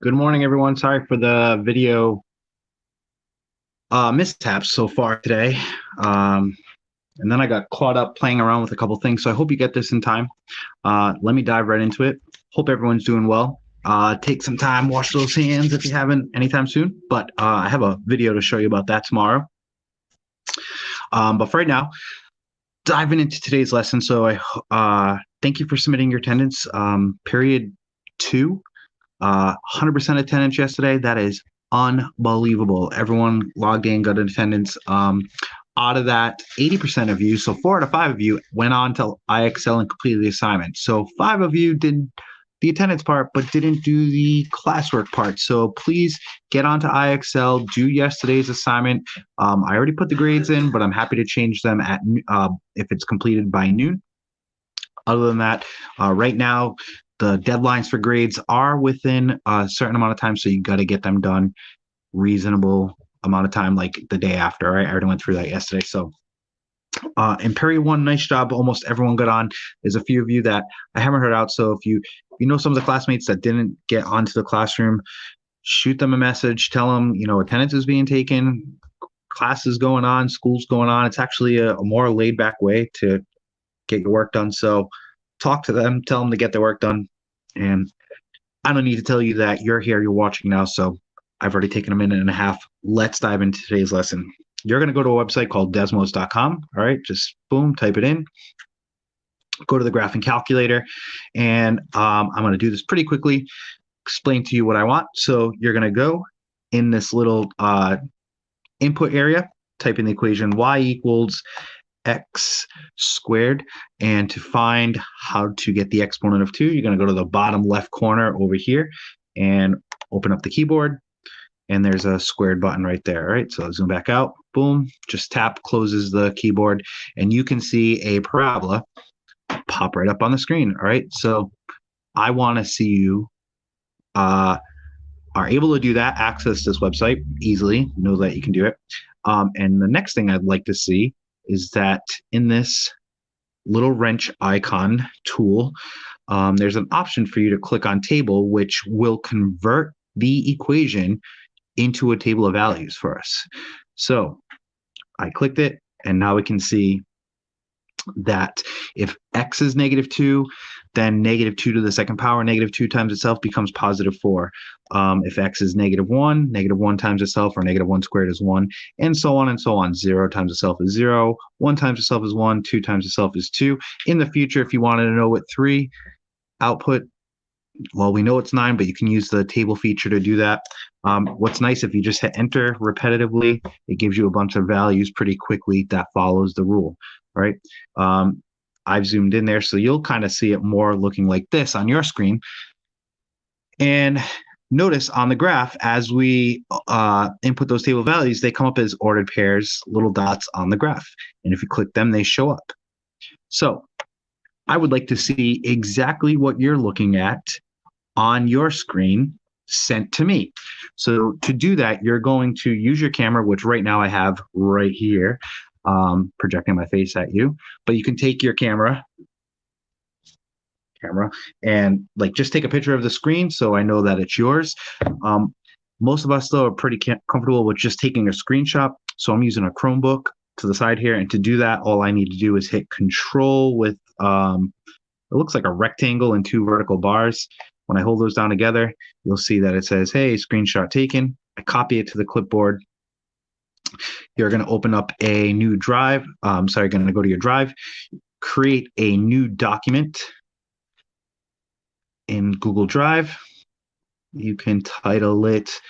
Good morning, everyone. Sorry for the video mishaps so far today. Um, and then I got caught up playing around with a couple things. So I hope you get this in time. Let me dive right into it. Hope everyone's doing well. Take some time, wash those hands if you haven't anytime soon. But I have a video to show you about that tomorrow. But for right now, diving into today's lesson. So I thank you for submitting your attendance. Period 2. 100% attendance yesterday. That is unbelievable. Everyone logged in, got attendance. Out of that, 80% of you, so 4 out of 5 of you, went on to IXL and completed the assignment. So 5 of you did the attendance part, but didn't do the classwork part. So please get onto IXL, do yesterday's assignment. I already put the grades in, but I'm happy to change them at if it's completed by noon. Other than that, right now, the deadlines for grades are within a certain amount of time, so you got to get them done reasonable amount of time, like the day after. Right? I already went through that yesterday. So in period 1, nice job. Almost everyone got on. There's a few of you that I haven't heard out. So if you know some of the classmates that didn't get onto the classroom, shoot them a message. Tell them attendance is being taken, class is going on, school's going on. It's actually a more laid back way to get your work done. So talk to them, tell them to get their work done. And I don't need to tell you that you're here, you're watching now. So I've already taken a minute and a half. Let's dive into today's lesson. You're going to go to a website called desmos.com. All right, just boom, type it in. Go to the graphing calculator. And I'm going to do this pretty quickly, explain to you what I want. So you're going to go in this little input area, type in the equation y equals x squared, and to find how to get the exponent of 2, you're going to go to the bottom left corner over here and open up the keyboard, and there's a squared button right there. All right, so zoom back out, boom, just tap, closes the keyboard, and you can see a parabola pop right up on the screen. All right, so I want to see you are able to do that, access this website easily, know that you can do it. And the next thing I'd like to see is that in this little wrench icon tool, there's an option for you to click on table, which will convert the equation into a table of values for us. So I clicked it, and now we can see that if x is -2, then -2 to the second power, -2 times itself becomes +4. If x is -1, -1 times itself, or -1 squared is 1, and so on and so on. 0 times itself is 0, 1 times itself is 1, 2 times itself is 2. In the future, if you wanted to know what 3 output, well, we know it's 9, but you can use the table feature to do that. What's nice, if you just hit enter repetitively, it gives you a bunch of values pretty quickly that follows the rule. All right. I've zoomed in there, so you'll kind of see it more looking like this on your screen. And notice on the graph, as we input those table values, they come up as ordered pairs, little dots on the graph. And if you click them, they show up. So I would like to see exactly what you're looking at on your screen sent to me. So to do that, you're going to use your camera, which right now I have right here, projecting my face at you. But you can take your camera and just take a picture of the screen so I know that it's yours. Most of us, though, are pretty comfortable with just taking a screenshot. So I'm using a Chromebook to the side here. And to do that, all I need to do is hit Control with, it looks like a rectangle and 2 vertical bars. When I hold those down together, you'll see that it says, hey, screenshot taken. I copy it to the clipboard. You're going to open up a new drive. Going to go to your drive, create a new document in Google Drive. You can title it,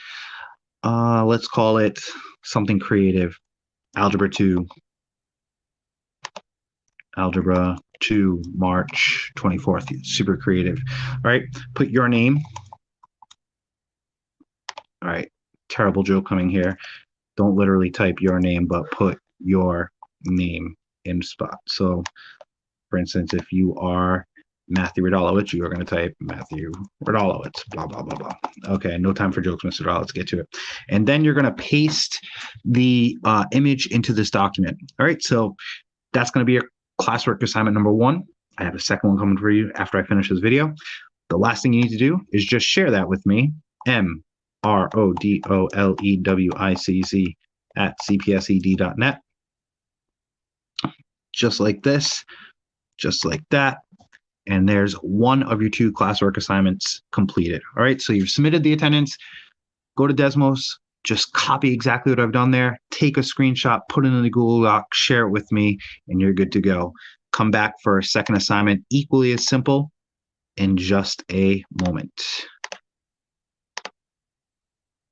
let's call it something creative. Algebra 2, March 24th, super creative. All right, put your name. All right, terrible joke coming here. Don't literally type your name, but put your name in the spot. So, for instance, if you are Matthew Radalowicz, you are going to type Matthew Radalowicz, blah, blah, blah, blah. Okay, no time for jokes, Mr. Radalowicz. Let's get to it. And then you're going to paste the image into this document. All right, so that's going to be your classwork assignment number 1. I have a second one coming for you after I finish this video. The last thing you need to do is just share that with me MRODOLEWICZ at cpsed.net. Just like this, just like that. And there's one of your 2 classwork assignments completed. All right, so you've submitted the attendance. Go to Desmos, just copy exactly what I've done there, take a screenshot, put it in the Google Doc, share it with me, and you're good to go. Come back for a second assignment, equally as simple, in just a moment.